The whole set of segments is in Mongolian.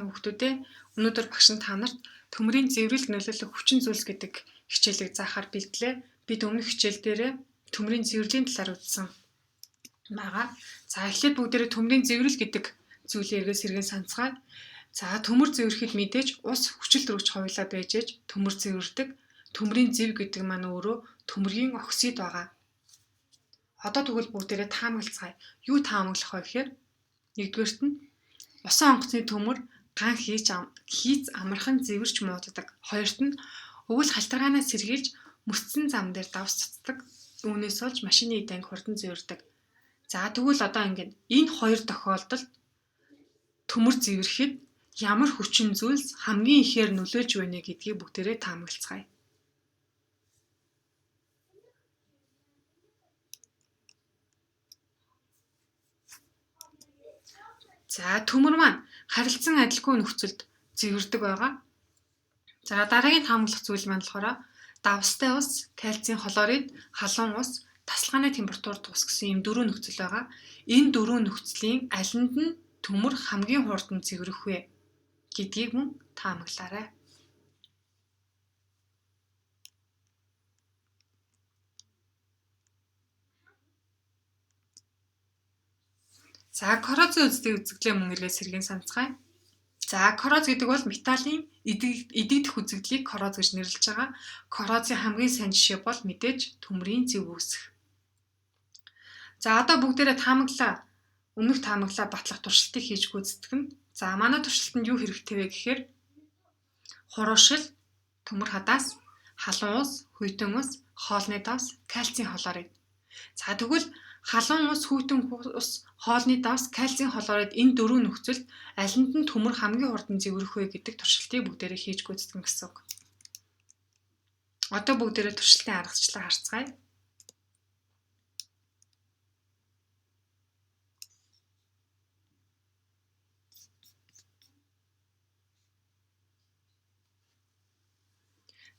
Хүүхдүүдээ өнөөдөр багш нь та нарт төмрийн зэврэлд нөлөөлөх хүчин зүйлс гэдэг хичээлийг заахаар бэлдлээ. Бид өмнөх хичээл дээрээ төмрийн зэврэлийн талаар үзсэн байгаа. За эхлээд бүгдээрээ төмрийн зэврэл гэдэг зүйлийг эргээс сэргэн санацгаая. За төмөр зэврэхэд мэдээж ус хүчил төрөгч хоёулаа байж ээж төмөр зэвэрдэг. Төмрийн зэв гэдэг маань өөрөө төмөрийн оксид байгаа. Одоо тэгвэл бүгдээрээ таамаглацгаая. Юу таамаглах вэ гэхээр нэгдүгээрт нь усан онгоцны төмөр ган хийц амархан зэвэрч мууддаг. Хоёрт нь өвөл халтаргаанаас сэргийлж мөсцсөн зам дээр давс цацдаг. Үүнээс болж машины эд анги хурдан зэвэрдэг. За тэгвэл одоо ингэ энэ хоёр тохиолдолд төмөр зэвэрхэд ямар хүчин зүйлс хамгийн ихээр нөлөөлж байна гэдгийг бүгдээрээ таамаглацгаая. За төмөр маань харилцан адилгүй нөхцөлд зэвэрдэг байгаа. За дараагийн таамаглах зүйл маань болохоор давстай ус, кальцийн хлорид, халуун ус, тасалгааны температурт ус гэсэн ийм дөрвөн нөхцөл байгаа. Энэ дөрвөн нөхцөлийн алинд нь төмөр хамгийн хурдан зэврэх вэ гэдгийг мөн таамаглаарай. За коррозийн үзэгдлээ мөн эргээс сэргэн санацгаая. За корроз гэдэг бол металлын эдэгдэх үзэгдлийг корроз гэж нэрлэж байгаа. Коррозийн хамгийн сайн жишээ бол мэдээж төмрийн зэв үүсэх. За одоо бүгдээрээ таамаглаа. Өмнөх таамаглаа батлах туршилтыг хийж гүйцэтгэнэ. За манай туршилтанд юу хэрэгтэй вэ гэхээр хуруушил, төмөр хадаас, халуун ус, хүйтэн ус, хоолны давс, кальцийн хлорид. За тэгвэл халуун ус, хүйтэн ус, хоолны давс, кальцийн хлорид энэ дөрвөн нөхцөлд алинд нь төмөр хамгийн хурдан зэврэх вэ гэдэг туршилтыг бүгдээрээ хийж гүйцэтгэнэ гэсэн үг. Одоо бүгдээрээ туршилтын аргачлалаа харцгаая.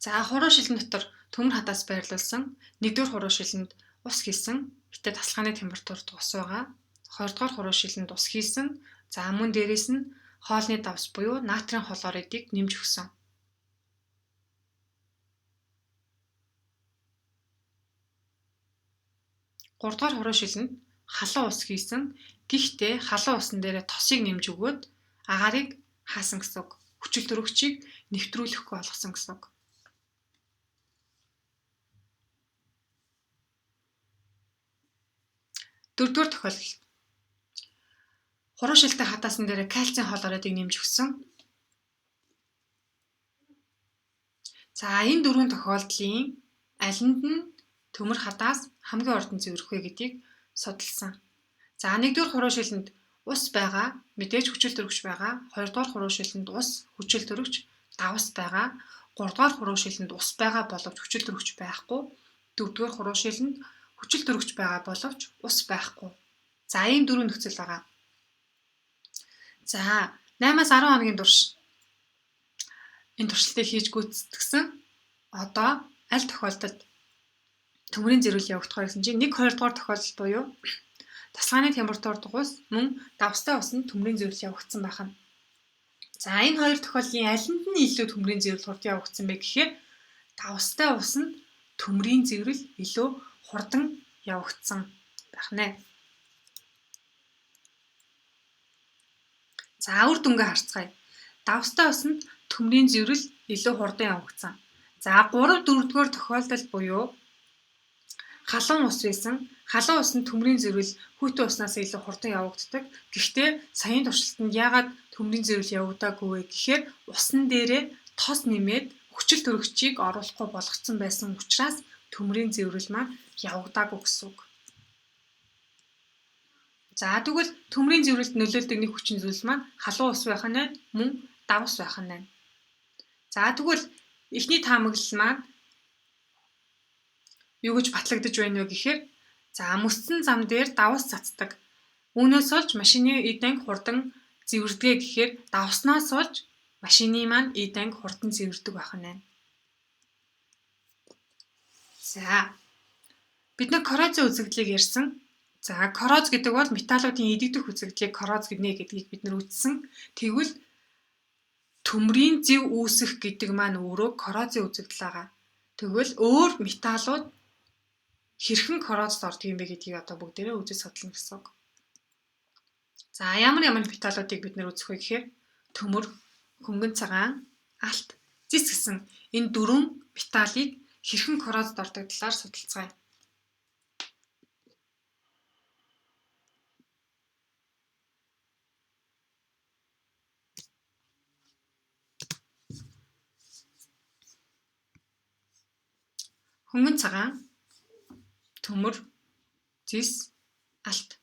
За хуруу шилэн дотор төмөр хадаас байрлуулсан 1-р хуруу шилэнд ус хийсэн. Гэтэ тасалгааны температурт ус байгаа. 2-р хуруу шилэнд ус хийсэн. За мөн дээрээс нь хоолны давс буюу натрийн хлоридыг нэмж өгсөн. 3-р хуруу шилэнд халуун ус хийсэн. Гэхдээ халуун усан дээрээ тосыг нэмж өгөөд агаарыг хаасан гэсэн үг. Хүчил төрөгчийг нэвтрүүлэхгүй болгосон гэсэн үг. 4-р тохиолдолд хуруу шилтэй хатаасан дээр кальцийн хлоридыг нэмж өгсөн. За энэ дөрвөн тохиолдлын алинд нь төмөр хадаас хамгийн урдан зэврэх вэ гэдгийг судалсан. За 1-р хуруу шилэнд ус байгаа, мэдээж хүчил төрөгч байгаа. 2-р хуруу шилэнд ус, хүчил төрөгч, давс байгаа. 3-р хуруу шилэнд ус байгаа боловч хүчил төрөгч байхгүй. 4-р хуруу шилэнд хүчил төрөгч байгаа боловч ус байхгүй. За ийм дөрвөн нөхцөл байгаа. За 8-аас 10 хоногийн турш энэ туршилтыг хийж гүйцэтгсэн. Одоо аль тохиолдолд төмрийн зэврэл явагдах вэ гэсэн чинь 1-2 дугаар тохиолдол буюу тасалгааны температурт ус мөн давстай ус нь төмрийн зэврэл явагдсан байна. За энэ хоёр тохиолдлын алинд нь илүү төмрийн зэврэл хурдан явагдсан бэ гэхээр давстай ус нь төмрийн зэврэл илүү хурдан явагдсан байх нэ. За үр дүнгээ харцгаая. Давстай усанд төмрийн зэврэл илүү хурдан явагдсан. За 3-4-р тохиолдол буюу халуун ус байсан. Халуун усанд төмрийн зэврэл хүйтэн уснаас илүү хурдан явагддаг. Гэхдээ саяын туршилтанд яагаад төмрийн зэврэл явагдаагүй вэ гэхээр усан дээрээ тос нэмээд хүчил төрөгчийг оруулахгүй болгоцсон байсан учраас төмрийн зэврэл маань явагдаагүй гэсэн үг. За тэгвэл төмрийн зэврэлд нөлөөлдөг нэг хүчин зүйлс маань халуун ус байх нь мөн давс байх нь. За тэгвэл эхний таамаглал маань юу гэж батлагдаж байна вэ гэхээр за мөсцөн зам дээр давс цацдаг. Үүнээс олж машины эд анги хурдан зэвэрдэг гэхээр давснаас олж машины маань эд анги хурдан зэвэрдэг байх нь. За бид нэг коррозийн үзэгдлийг ярьсан. За корроз гэдэг бол металлуудын эдэгдэх үзэгдлийг корроз гэнэ гэдгийг бид нар үзсэн. Тэгвэл төмрийн зэв үүсэх гэдэг маань өөрөө коррозийн үзэгдэл байгаа. Тэгвэл өөр металлууд хэрхэн коррозд ордог юм бэ гэдгийг одоо бүгдээрээ үзэж судлана гэсэн үг. За ямар металлуудыг бид нэр үзэх вэ гэхээр төмөр, хөнгөн цагаан, алт, зис гэсэн энэ дөрвөн металлыг хэрхэн коррозд ордог талаар судалцгаая. Хөнгөн цагаан, төмөр, зис, алт.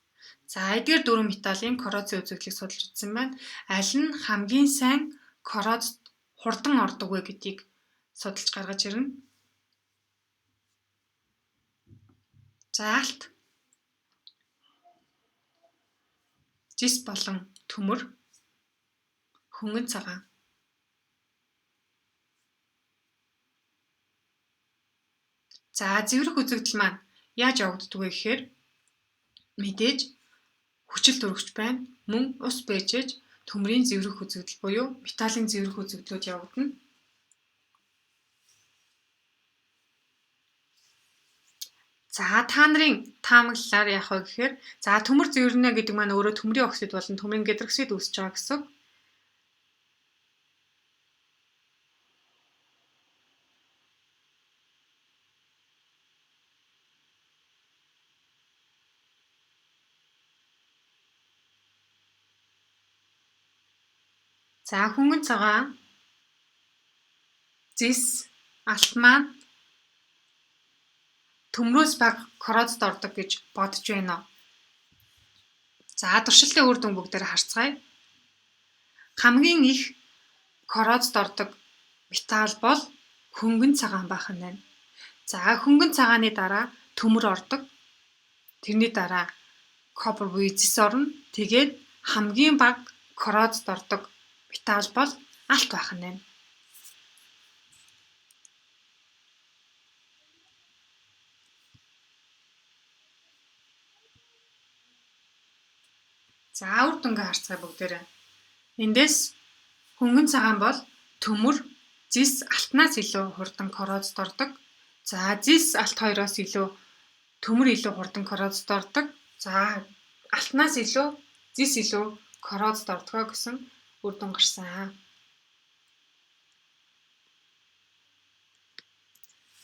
За эдгээр дөрвөн металлын коррозийн үзэгдлийг судалж үзсэн байна. Аль нь хамгийн сайн коррозд хурдан ордог вэ гэдгийг судалж гаргаж ирнэ. За алт, зис болон төмөр, хөнгөн цагаан. За зэврэх үзэгдэл маань яаж явагддаг вэ гэхээр мэдээж хүчил төрөгч байна. Мөн ус бэжэж төмрийн зэврэх үзэгдэл буюу металлын зэврэх үзэгдлүүд явагдана. За та нарын таамаглалаар яах вэ гэхээр за төмөр зэвэрнэ гэдэг маань өөрөө төмрийн оксид болон төмрийн гидроксид үүсэж байгаа гэсэн. За хөнгөн цагаан, зис, алт маань төмрөөс бага коррозд ордог гэж бодож байна. За туршилтын үр дүн бүгдээр харцгаая. Хамгийн их коррозд ордог металл бол хөнгөн цагаан байх нь байна. За хөнгөн цагааны дараа төмөр ордог. Тэрний дараа копер буюу зис орно. Тэгээд хамгийн бага коррозд ордог металл бол алт байх нь байна. За үр дүнгээ харцгаая бүгдээрээ. Эндээс хөнгөн цагаан бол төмөр, зис, алтнаас илүү хурдан коррозд ордог. За зис, алт хоёроос илүү төмөр илүү хурдан коррозд ордог. За алтнаас илүү зис илүү коррозд ордгоо гэсэн үр дүн гарсан.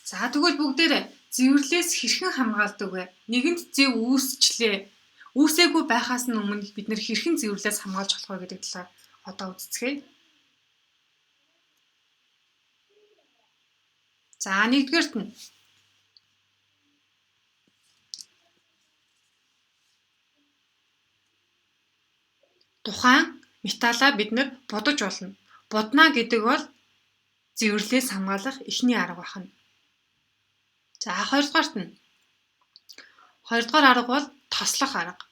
За тэгвэл бүгдээрээ зэвэрлээс хэрхэн хамгаалдаг вэ? Нэгэнд зэв үүсчлээ. Үүсээгүй байхаас нь өмнө бид нэр хэрхэн зэвэрлээс хамгаалж болох вэ гэдэг талаар одоо үздэцгээе. За нэгдүгээрт нь тухайн металлаа бид нэр будаж болно. Будна гэдэг бол зэвэрлээс хамгаалах эхний арга байна. За хоёрдугаар арга бол тослох арга.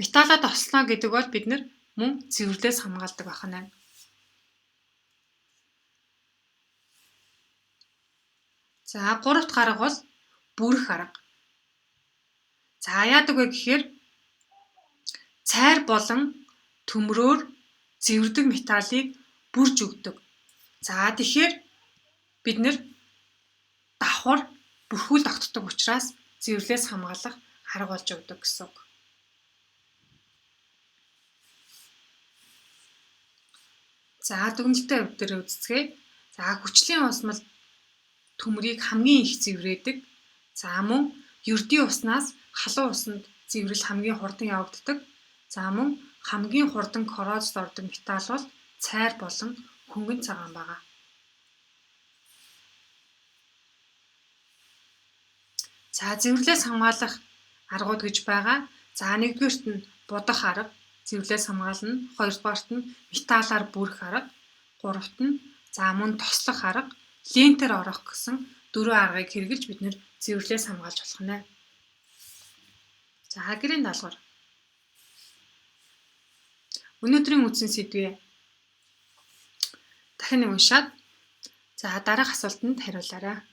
Металлаа тослоно гэдэг бол бид нэр мөн зэвэрлээс хамгаалдаг байна. За гурав дахь арга бол бүрэх арга. За яадаг вэ гэхээр цайр болон төмрөөр зэвэрдэг металлыг бүрж өгдөг. За тэгэхээр бид нэр давхар бүрхүүл тогтдог учраас зэвэрлээс хамгаалах арга болж өгдөг гэсэн үг. За дүгнэлтийн хувь дээр үздэцгээе. За хүчлийн усмал төмрийг хамгийн их зэврээдэг. За мөн ердийн уснаас халуун усанд зэврэл хамгийн хурдан явагддаг. За мөн хамгийн хурдан коррозд ордог металл бол цайр болон хөнгөн цагаан байгаа. За зэвэрлээс хамгаалах аргууд гэж байгаа. За нэгдүгээрт нь будах арга, зэвэрлээс хамгаална. Хоёрдугаарт нь металлаар бүрэх арга. Гуравт нь за мөн тослох арга, лентээр орох гэсэн дөрвөн аргыг хэрэгжилж бид нэр зэвэрлээс хамгаалж болох нэ. За гэрийн даалгавар. Өнөөдрийн үндсэн сэдвээ дахин нэг уншаад за дараах асуултанд хариулаарай.